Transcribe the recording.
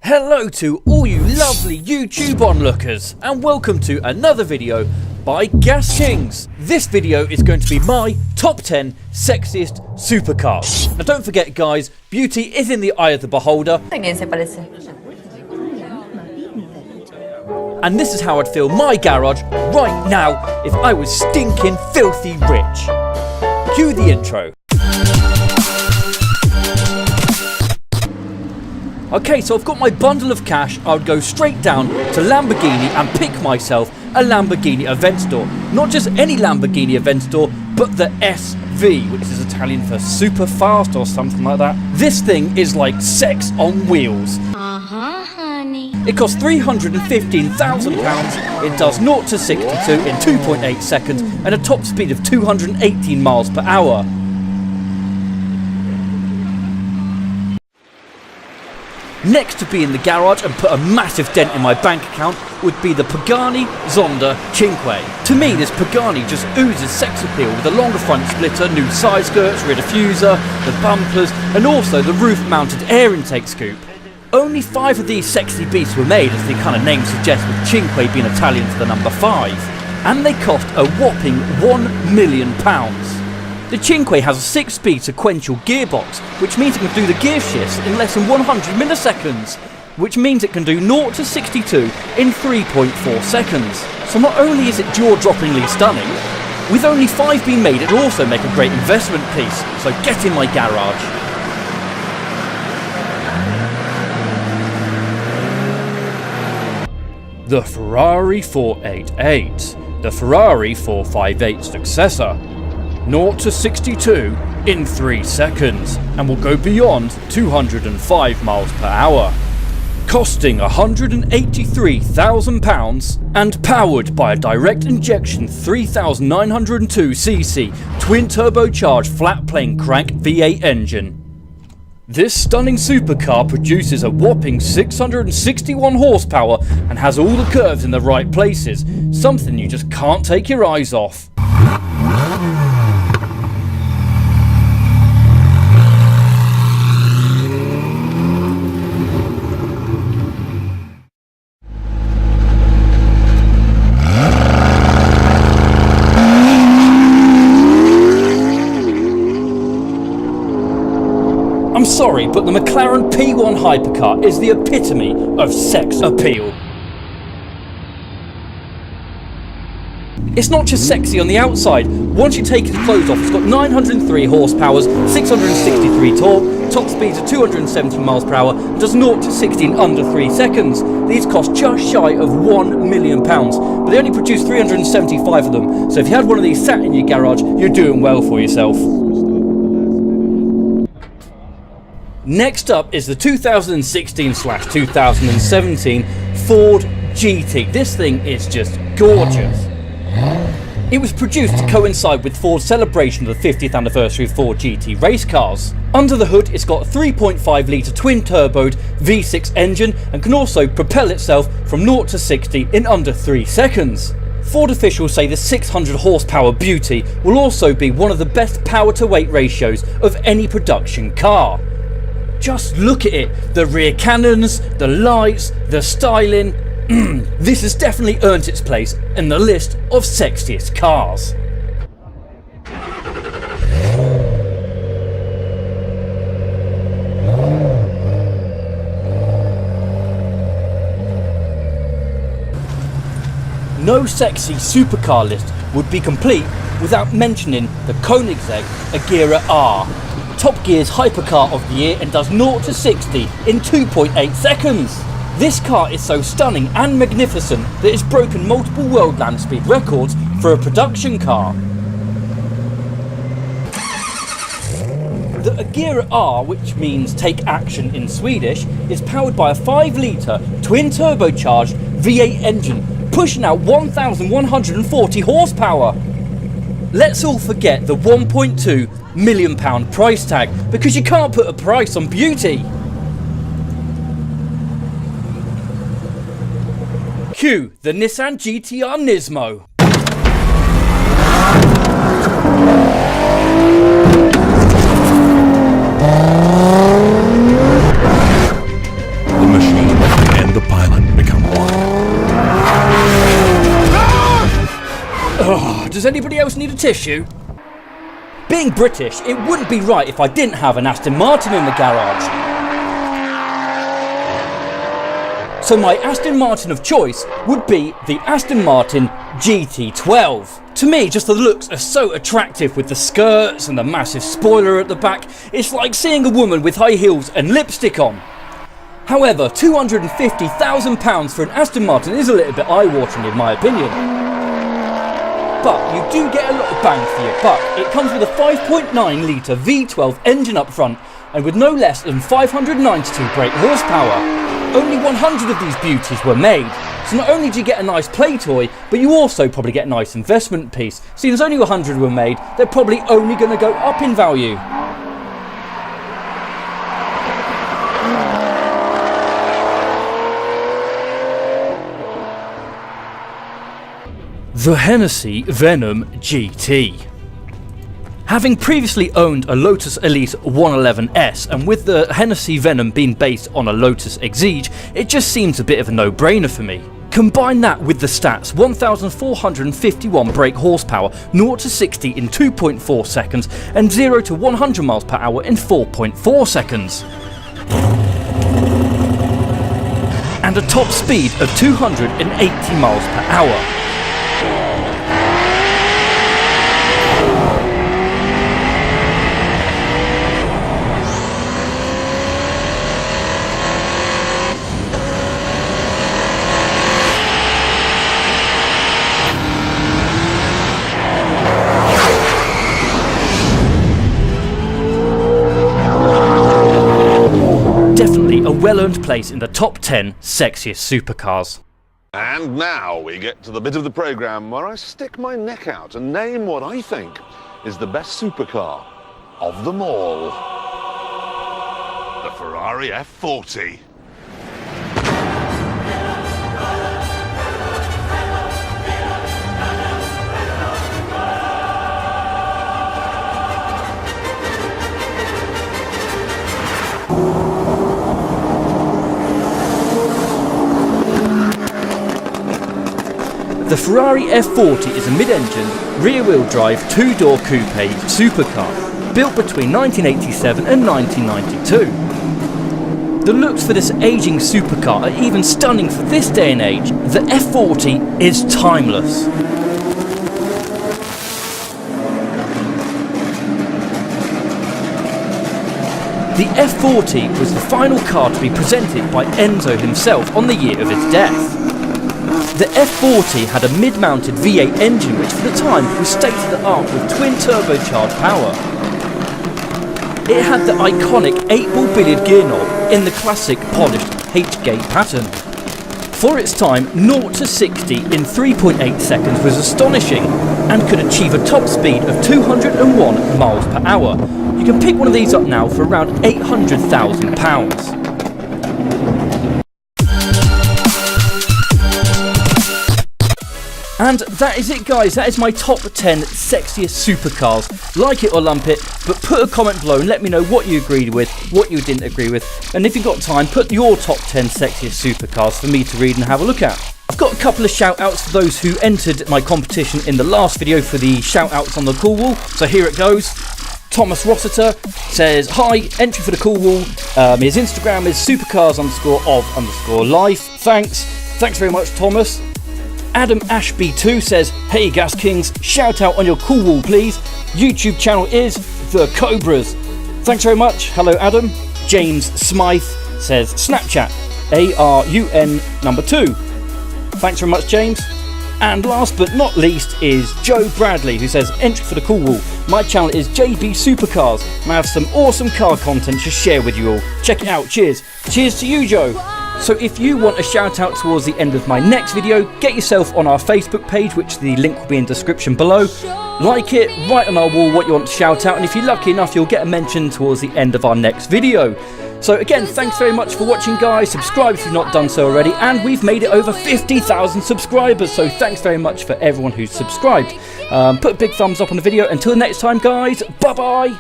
Hello to all you lovely YouTube onlookers, and welcome to another video by Gas Kings. This video is going to be my top 10 sexiest supercars. Now don't forget guys, beauty is in the eye of the beholder. And this is how I'd fill my garage right now if I was stinking filthy rich. Cue the intro. Okay, so I've got my bundle of cash. I would go straight down to Lamborghini and pick myself a Lamborghini Aventador. Not just any Lamborghini Aventador, but the SV, which is Italian for super fast or something like that. This thing is like sex on wheels. Honey. It costs £315,000. It does 0 to 62 in 2.8 seconds and a top speed of 218 miles per hour. Next to be in the garage and put a massive dent in my bank account would be the Pagani Zonda Cinque. To me, this Pagani just oozes sex appeal with a longer front splitter, new side skirts, rear diffuser, the bumpers, and also the roof-mounted air intake scoop. Only 5 of these sexy beasts were made, as the kind of name suggests, with Cinque being Italian for the number 5. And they cost a whopping £1 million. The Cinque has a 6-speed sequential gearbox, which means it can do the gear shifts in less than 100 milliseconds, which means it can do 0 to 62 in 3.4 seconds. So not only is it jaw-droppingly stunning, with only 5 being made, it'll also make a great investment piece, so get in my garage. The Ferrari 488, the Ferrari 458 successor. 0 to 62 in 3 seconds and will go beyond 205 miles per hour. Costing £183,000 and powered by a direct injection 3902cc twin turbocharged flat plane crank V8 engine. This stunning supercar produces a whopping 661 horsepower and has all the curves in the right places, something you just can't take your eyes off. I'm sorry, but the Mclaren P1 hypercar is the epitome of sex appeal. It's not just sexy on the outside. Once you take its clothes off, it's got 903 horsepower, 663 torque, top speeds of 270 miles per hour, and does 0 to 60 in under 3 seconds. These cost just shy of £1 million, but they only produce 375 of them, so if you had one of these sat in your garage, you're doing well for yourself. Next up is the 2016/2017 Ford GT. This thing is just gorgeous. It was produced to coincide with Ford's celebration of the 50th anniversary of Ford GT race cars. Under the hood, it's got a 3.5 litre twin-turboed V6 engine and can also propel itself from 0 to 60 in under 3 seconds. Ford officials say the 600 horsepower beauty will also be one of the best power-to-weight ratios of any production car. Just look at it, the rear cannons, the lights, the styling. This has definitely earned its place in the list of sexiest cars. No sexy supercar list would be complete without mentioning the Koenigsegg Agera R. Top Gear's hypercar of the year and does 0 to 60 in 2.8 seconds. This car is so stunning and magnificent that it's broken multiple world land speed records for a production car. The Agera R, which means take action in Swedish, is powered by a 5 litre twin turbocharged V8 engine, pushing out 1,140 horsepower. Let's all forget the £1.2 million price tag, because you can't put a price on beauty. Cue the Nissan GTR Nismo. The machine Does anybody else need a tissue? Being British, it wouldn't be right if I didn't have an Aston Martin in the garage. So my Aston Martin of choice would be the Aston Martin GT12. To me, just the looks are so attractive with the skirts and the massive spoiler at the back. It's like seeing a woman with high heels and lipstick on. However, £250,000 for an Aston Martin is a little bit eye-watering in my opinion. But you do get a lot of bang for your buck. It comes with a 5.9 litre V12 engine up front and with no less than 592 brake horsepower. Only 100 of these beauties were made. So not only do you get a nice play toy, but you also probably get a nice investment piece. Seeing as only 100 were made, they're probably only going to go up in value. The Hennessey Venom GT. Having previously owned a Lotus Elise 111S, and with the Hennessey Venom being based on a Lotus Exige, it just seems a bit of a no-brainer for me. Combine that with the stats: 1,451 brake horsepower, 0 to 60 in 2.4 seconds, and 0 to 100 miles per hour in 4.4 seconds. And a top speed of 280 miles per hour. Definitely a well-earned place in the top 10 sexiest supercars. And now we get to the bit of the programme where I stick my neck out and name what I think is the best supercar of them all. The Ferrari F40. The Ferrari F40 is a mid-engine, rear-wheel drive, two-door coupe supercar, built between 1987 and 1992. The looks for this ageing supercar are even stunning for this day and age. The F40 is timeless. The F40 was the final car to be presented by Enzo himself on the year of his death. The F40 had a mid-mounted V8 engine which for the time was state-of-the-art with twin turbocharged power. It had the iconic 8-ball billiard gear knob in the classic polished H-gate pattern. For its time, 0 to 60 in 3.8 seconds was astonishing and could achieve a top speed of 201 miles per hour. You can pick one of these up now for around £800,000. And that is it, guys. That is my top 10 sexiest supercars. Like it or lump it, but put a comment below and let me know what you agreed with, what you didn't agree with, and if you've got time, put your top 10 sexiest supercars for me to read and have a look at. I've got a couple of shout outs for those who entered my competition in the last video for the shout outs on the cool wall, so here it goes. Thomas Rossiter says, hi, entry for the cool wall. His Instagram is supercars_of_life. Thanks very much, Thomas. Adam Ashby2 says, hey Gas Kings, shout out on your cool wall please. YouTube channel is The Cobras. Thanks very much. Hello Adam. James Smythe says, Snapchat ARUN2. Thanks very much James. And last but not least is Joe Bradley, who says, entry for the cool wall. My channel is JB Supercars and I have some awesome car content to share with you all. Check it out. Cheers. Cheers to you, Joe. So if you want a shout out towards the end of my next video, get yourself on our Facebook page, which the link will be in description below. Like it, write on our wall what you want to shout out, and if you're lucky enough you'll get a mention towards the end of our next video. So again, thanks very much for watching guys, subscribe if you've not done so already, and we've made it over 50,000 subscribers, so thanks very much for everyone who's subscribed. Put a big thumbs up on the video. Until next time guys, bye bye!